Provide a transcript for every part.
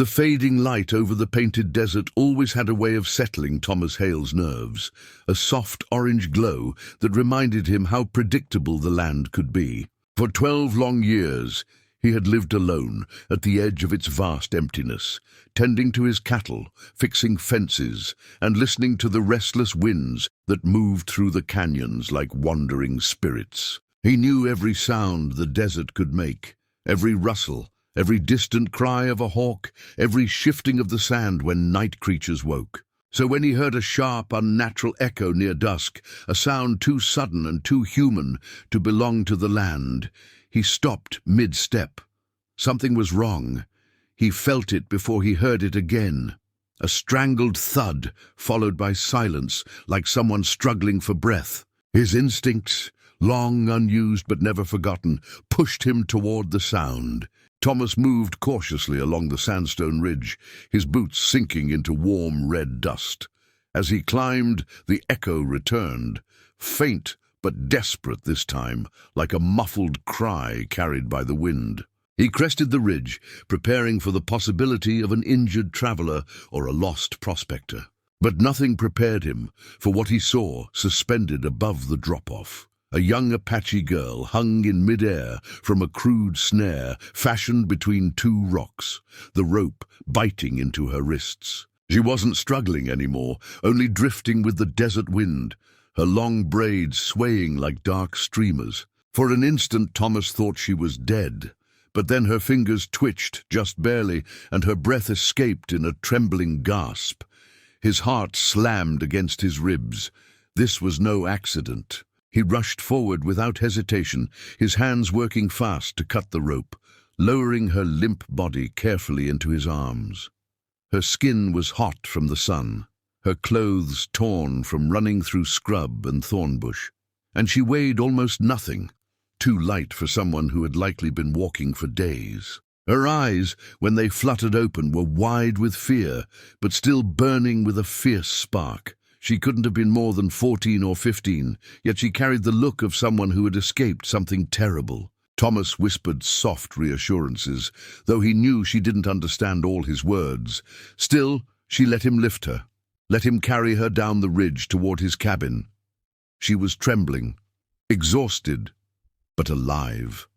The fading light over the painted desert always had a way of settling Thomas Hale's nerves, a soft orange glow that reminded him how predictable the land could be. For 12 long years, he had lived alone at the edge of its vast emptiness, tending to his cattle, fixing fences, and listening to the restless winds that moved through the canyons like wandering spirits. He knew every sound the desert could make, every rustle, every distant cry of a hawk, every shifting of the sand when night creatures woke. So when he heard a sharp, unnatural echo near dusk, a sound too sudden and too human to belong to the land, he stopped mid-step. Something was wrong. He felt it before he heard it again. A strangled thud, followed by silence, like someone struggling for breath. His instincts, long unused but never forgotten, pushed him toward the sound. Thomas moved cautiously along the sandstone ridge, his boots sinking into warm red dust. As he climbed, the echo returned, faint but desperate this time, like a muffled cry carried by the wind. He crested the ridge, preparing for the possibility of an injured traveler or a lost prospector. But nothing prepared him for what he saw suspended above the drop-off. A young Apache girl hung in midair from a crude snare fashioned between 2 rocks, the rope biting into her wrists. She wasn't struggling anymore, only drifting with the desert wind, her long braids swaying like dark streamers. For an instant Thomas thought she was dead, but then her fingers twitched just barely and her breath escaped in a trembling gasp. His heart slammed against his ribs. This was no accident. He rushed forward without hesitation, his hands working fast to cut the rope, lowering her limp body carefully into his arms. Her skin was hot from the sun, her clothes torn from running through scrub and thornbush, and she weighed almost nothing, too light for someone who had likely been walking for days. Her eyes, when they fluttered open, were wide with fear, but still burning with a fierce spark. She couldn't have been more than 14 or 15, yet she carried the look of someone who had escaped something terrible. Thomas whispered soft reassurances, though he knew she didn't understand all his words. Still, she let him lift her, let him carry her down the ridge toward his cabin. She was trembling, exhausted, but alive.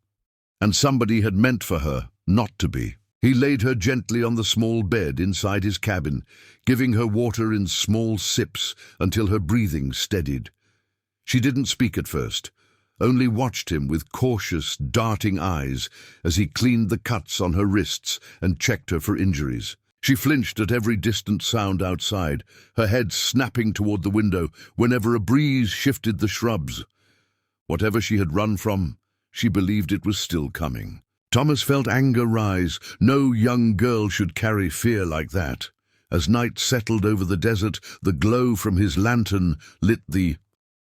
And somebody had meant for her not to be. He laid her gently on the small bed inside his cabin, giving her water in small sips until her breathing steadied. She didn't speak at first, only watched him with cautious, darting eyes as he cleaned the cuts on her wrists and checked her for injuries. She flinched at every distant sound outside, her head snapping toward the window whenever a breeze shifted the shrubs. Whatever she had run from, she believed it was still coming. Thomas felt anger rise. No young girl should carry fear like that. As night settled over the desert, the glow from his lantern lit the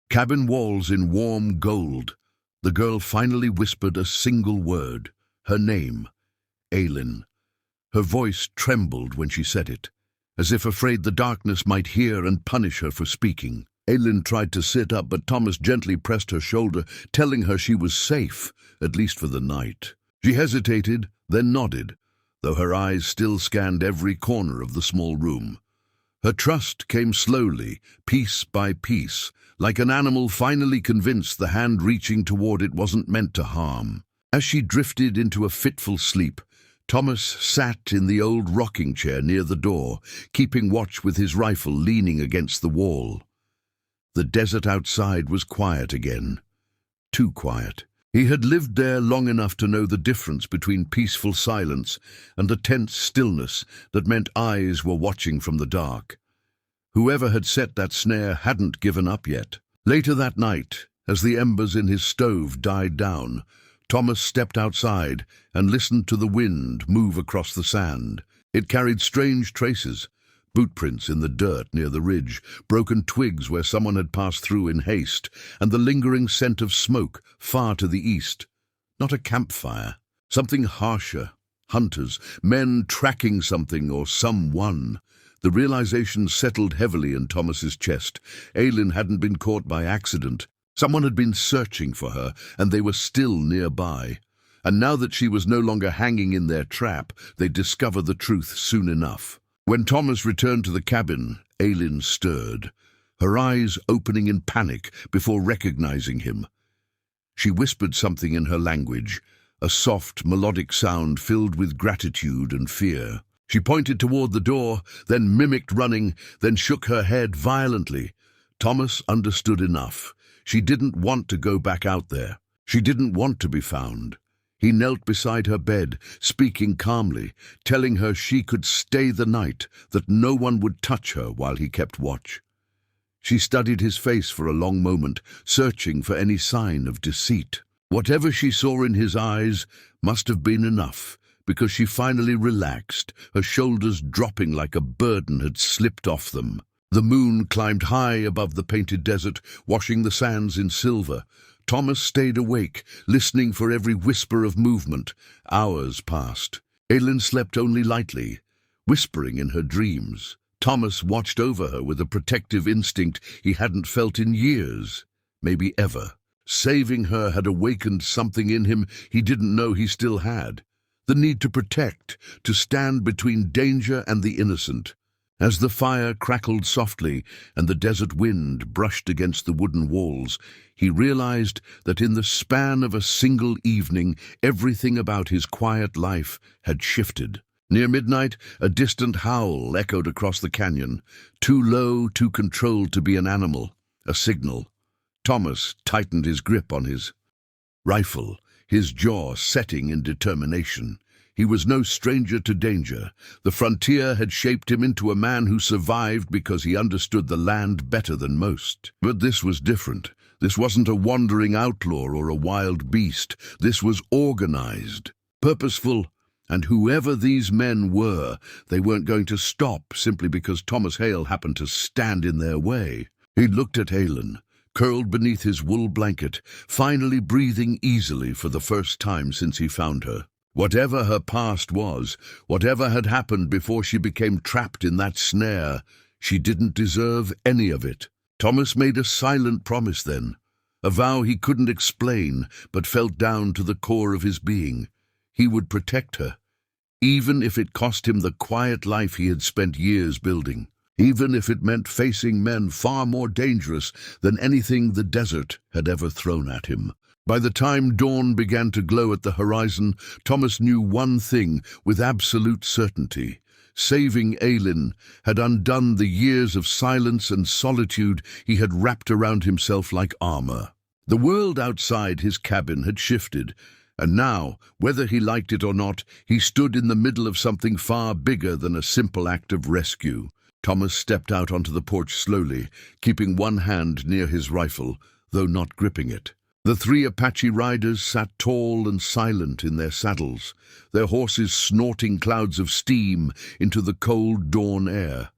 cabin walls in warm gold. The girl finally whispered a single word, her name, Aylin. Her voice trembled when she said it, as if afraid the darkness might hear and punish her for speaking. Aylin tried to sit up, but Thomas gently pressed her shoulder, telling her she was safe, at least for the night. She hesitated, then nodded, though her eyes still scanned every corner of the small room. Her trust came slowly, piece by piece, like an animal finally convinced the hand reaching toward it wasn't meant to harm. As she drifted into a fitful sleep, Thomas sat in the old rocking chair near the door, keeping watch with his rifle leaning against the wall. The desert outside was quiet again. Too quiet. He had lived there long enough to know the difference between peaceful silence and the tense stillness that meant eyes were watching from the dark. Whoever had set that snare hadn't given up yet. Later that night, as the embers in his stove died down, Thomas stepped outside and listened to the wind move across the sand. It carried strange traces, bootprints in the dirt near the ridge, broken twigs where someone had passed through in haste, and the lingering scent of smoke far to the east. Not a campfire, something harsher. Hunters, men tracking something or someone. The realization settled heavily in Thomas's chest. Aylin hadn't been caught by accident. Someone had been searching for her, and they were still nearby. And now that she was no longer hanging in their trap, they'd discover the truth soon enough. When Thomas returned to the cabin, Aylin stirred, her eyes opening in panic before recognizing him. She whispered something in her language, a soft, melodic sound filled with gratitude and fear. She pointed toward the door, then mimicked running, then shook her head violently. Thomas understood enough. She didn't want to go back out there. She didn't want to be found. He knelt beside her bed, speaking calmly, telling her she could stay the night, that no one would touch her while he kept watch. She studied his face for a long moment, searching for any sign of deceit. Whatever she saw in his eyes must have been enough, because she finally relaxed, her shoulders dropping like a burden had slipped off them. The moon climbed high above the painted desert, washing the sands in silver. Thomas stayed awake, listening for every whisper of movement. Hours passed. Aylin slept only lightly, whispering in her dreams. Thomas watched over her with a protective instinct he hadn't felt in years, maybe ever. Saving her had awakened something in him he didn't know he still had. The need to protect, to stand between danger and the innocent. As the fire crackled softly and the desert wind brushed against the wooden walls, he realized that in the span of a single evening, everything about his quiet life had shifted. Near midnight, a distant howl echoed across the canyon, too low, too controlled to be an animal, a signal. Thomas tightened his grip on his rifle, his jaw setting in determination. He was no stranger to danger. The frontier had shaped him into a man who survived because he understood the land better than most. But this was different. This wasn't a wandering outlaw or a wild beast. This was organized, purposeful, and whoever these men were, they weren't going to stop simply because Thomas Hale happened to stand in their way. He looked at Aylin, curled beneath his wool blanket, finally breathing easily for the first time since he found her. Whatever her past was, whatever had happened before she became trapped in that snare, she didn't deserve any of it. Thomas made a silent promise then, a vow he couldn't explain but felt down to the core of his being. He would protect her, even if it cost him the quiet life he had spent years building, even if it meant facing men far more dangerous than anything the desert had ever thrown at him. By the time dawn began to glow at the horizon, Thomas knew one thing with absolute certainty. Saving Aylin had undone the years of silence and solitude he had wrapped around himself like armor. The world outside his cabin had shifted, and now, whether he liked it or not, he stood in the middle of something far bigger than a simple act of rescue. Thomas stepped out onto the porch slowly, keeping one hand near his rifle, though not gripping it. The three Apache riders sat tall and silent in their saddles, their horses snorting clouds of steam into the cold dawn air.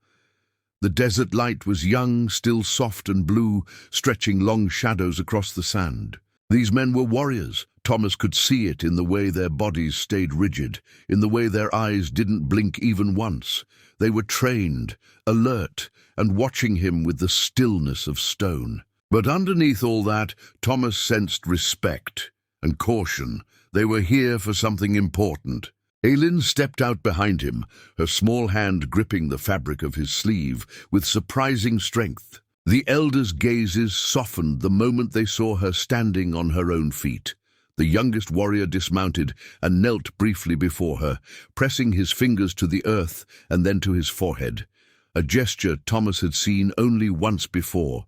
The desert light was young, still soft and blue, stretching long shadows across the sand. These men were warriors. Thomas could see it in the way their bodies stayed rigid, in the way their eyes didn't blink even once. They were trained, alert, and watching him with the stillness of stone. But underneath all that, Thomas sensed respect and caution. They were here for something important. Aylin stepped out behind him, her small hand gripping the fabric of his sleeve with surprising strength. The elders' gazes softened the moment they saw her standing on her own feet. The youngest warrior dismounted and knelt briefly before her, pressing his fingers to the earth and then to his forehead, a gesture Thomas had seen only once before.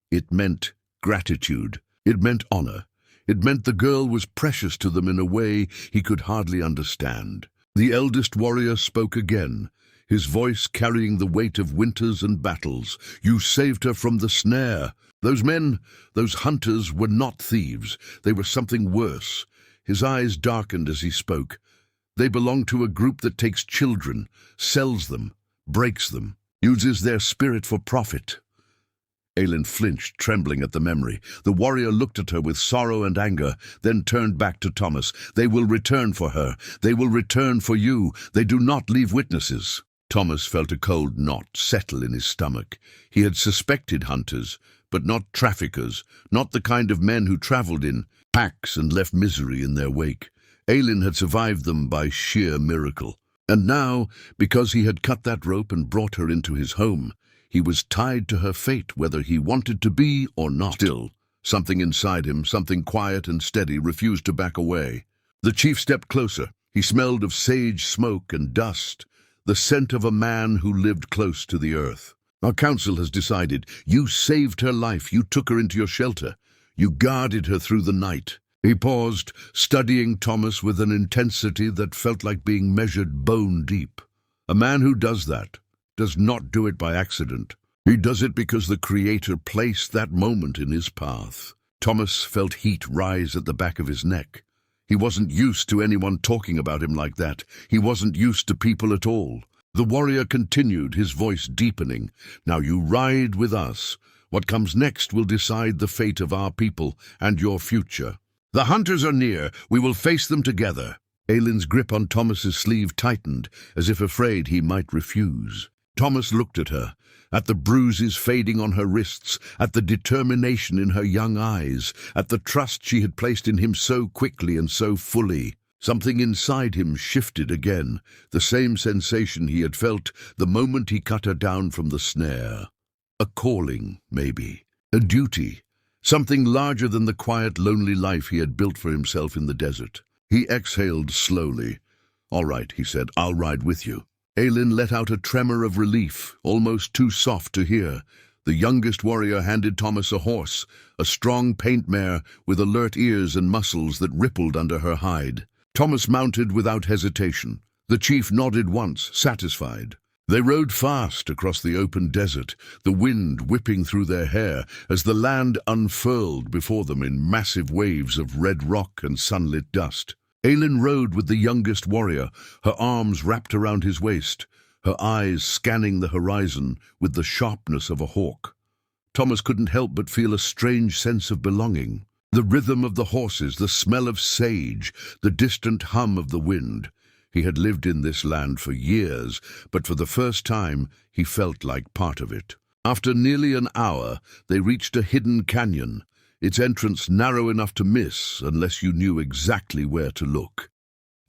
It meant gratitude. It meant honor. It meant the girl was precious to them in a way he could hardly understand. The eldest warrior spoke again, his voice carrying the weight of winters and battles. "You saved her from the snare. Those men, those hunters, were not thieves. They were something worse." His eyes darkened as he spoke. "They belong to a group that takes children, sells them, breaks them, uses their spirit for profit." Aylin flinched, trembling at the memory. The warrior looked at her with sorrow and anger, then turned back to Thomas. "They will return for her. They will return for you. They do not leave witnesses." Thomas felt a cold knot settle in his stomach. He had suspected hunters, but not traffickers, not the kind of men who traveled in packs and left misery in their wake. Aylin had survived them by sheer miracle. And now, because he had cut that rope and brought her into his home, he was tied to her fate whether he wanted to be or not. Still, something inside him, something quiet and steady, refused to back away. The chief stepped closer. He smelled of sage smoke and dust, the scent of a man who lived close to the earth. Our council has decided. You saved her life. You took her into your shelter. You guarded her through the night. He paused, studying Thomas with an intensity that felt like being measured bone deep. A man who does that does not do it by accident. He does it because the Creator placed that moment in his path. Thomas felt heat rise at the back of his neck. He wasn't used to anyone talking about him like that. He wasn't used to people at all. The warrior continued, his voice deepening. Now you ride with us. What comes next will decide the fate of our people and your future. The hunters are near. We will face them together. Aylin's grip on Thomas's sleeve tightened, as if afraid he might refuse. Thomas looked at her, at the bruises fading on her wrists, at the determination in her young eyes, at the trust she had placed in him so quickly and so fully. Something inside him shifted again, the same sensation he had felt the moment he cut her down from the snare. A calling, maybe. A duty. Something larger than the quiet, lonely life he had built for himself in the desert. He exhaled slowly. "All right," he said, "I'll ride with you." Aylin let out a tremor of relief, almost too soft to hear. The youngest warrior handed Thomas a horse, a strong paint mare with alert ears and muscles that rippled under her hide. Thomas mounted without hesitation. The chief nodded once, satisfied. They rode fast across the open desert, the wind whipping through their hair as the land unfurled before them in massive waves of red rock and sunlit dust. Aylin rode with the youngest warrior, her arms wrapped around his waist, her eyes scanning the horizon with the sharpness of a hawk. Thomas couldn't help but feel a strange sense of belonging. The rhythm of the horses, the smell of sage, the distant hum of the wind. He had lived in this land for years, but for the first time he felt like part of it. After nearly an hour, they reached a hidden canyon, its entrance narrow enough to miss unless you knew exactly where to look.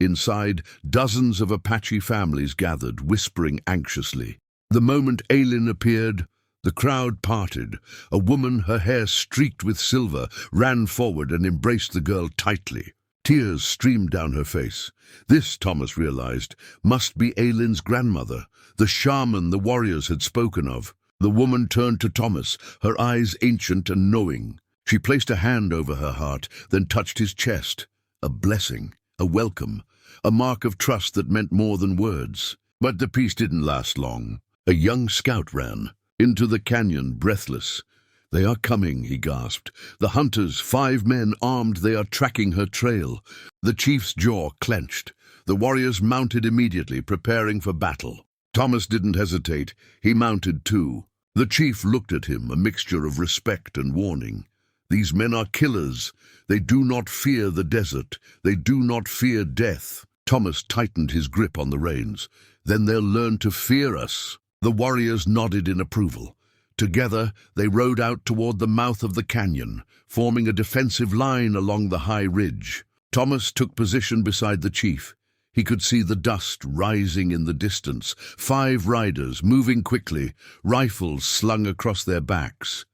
Inside, dozens of Apache families gathered, whispering anxiously. The moment Aylin appeared, the crowd parted. A woman, her hair streaked with silver, ran forward and embraced the girl tightly. Tears streamed down her face. This, Thomas realized, must be Aylin's grandmother, the shaman the warriors had spoken of. The woman turned to Thomas, her eyes ancient and knowing. She placed a hand over her heart, then touched his chest. A blessing, a welcome, a mark of trust that meant more than words. But the peace didn't last long. A young scout ran into the canyon, breathless. "They are coming," he gasped. "The hunters, 5 men armed, they are tracking her trail." The chief's jaw clenched. The warriors mounted immediately, preparing for battle. Thomas didn't hesitate. He mounted too. The chief looked at him, a mixture of respect and warning. "These men are killers. They do not fear the desert. They do not fear death." Thomas tightened his grip on the reins. "Then they'll learn to fear us." The warriors nodded in approval. Together, they rode out toward the mouth of the canyon, forming a defensive line along the high ridge. Thomas took position beside the chief. He could see the dust rising in the distance, 5 riders moving quickly, rifles slung across their backs.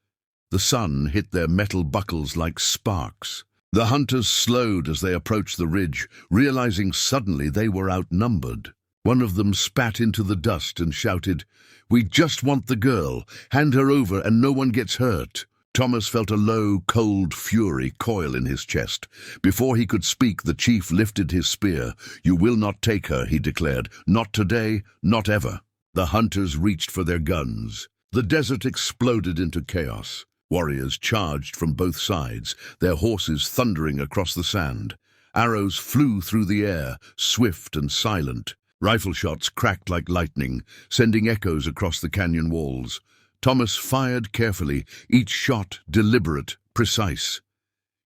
The sun hit their metal buckles like sparks. The hunters slowed as they approached the ridge, realizing suddenly they were outnumbered. One of them spat into the dust and shouted, "We just want the girl. Hand her over and no one gets hurt." Thomas felt a low, cold fury coil in his chest. Before he could speak, the chief lifted his spear. "You will not take her," he declared. "Not today, not ever." The hunters reached for their guns. The desert exploded into chaos. Warriors charged from both sides, their horses thundering across the sand. Arrows flew through the air, swift and silent. Rifle shots cracked like lightning, sending echoes across the canyon walls. Thomas fired carefully, each shot deliberate, precise.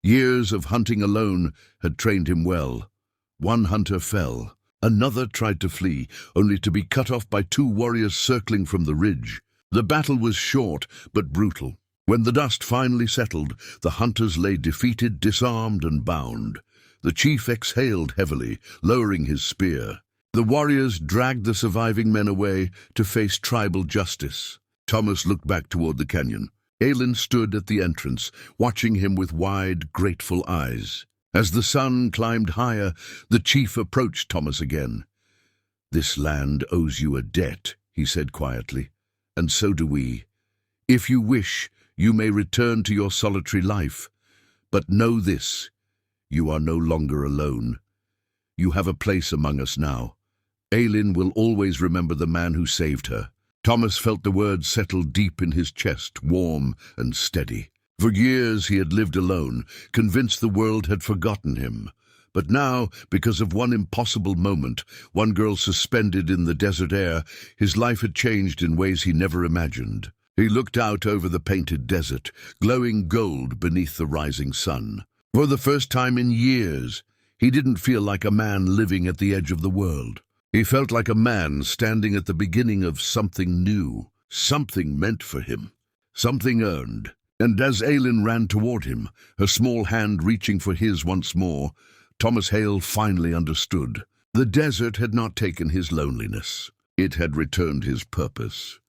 Years of hunting alone had trained him well. One hunter fell. Another tried to flee, only to be cut off by 2 warriors circling from the ridge. The battle was short, but brutal. When the dust finally settled, the hunters lay defeated, disarmed, and bound. The chief exhaled heavily, lowering his spear. The warriors dragged the surviving men away to face tribal justice. Thomas looked back toward the canyon. Aelin stood at the entrance, watching him with wide, grateful eyes. As the sun climbed higher, the chief approached Thomas again. "This land owes you a debt," he said quietly, "and so do we. If you wish, you may return to your solitary life. But know this, you are no longer alone. You have a place among us now. Aelin will always remember the man who saved her." Thomas felt the words settle deep in his chest, warm and steady. For years he had lived alone, convinced the world had forgotten him. But now, because of one impossible moment, one girl suspended in the desert air, his life had changed in ways he never imagined. He looked out over the painted desert, glowing gold beneath the rising sun. For the first time in years, he didn't feel like a man living at the edge of the world. He felt like a man standing at the beginning of something new, something meant for him, something earned. And as Aelin ran toward him, her small hand reaching for his once more, Thomas Hale finally understood. The desert had not taken his loneliness. It had returned his purpose.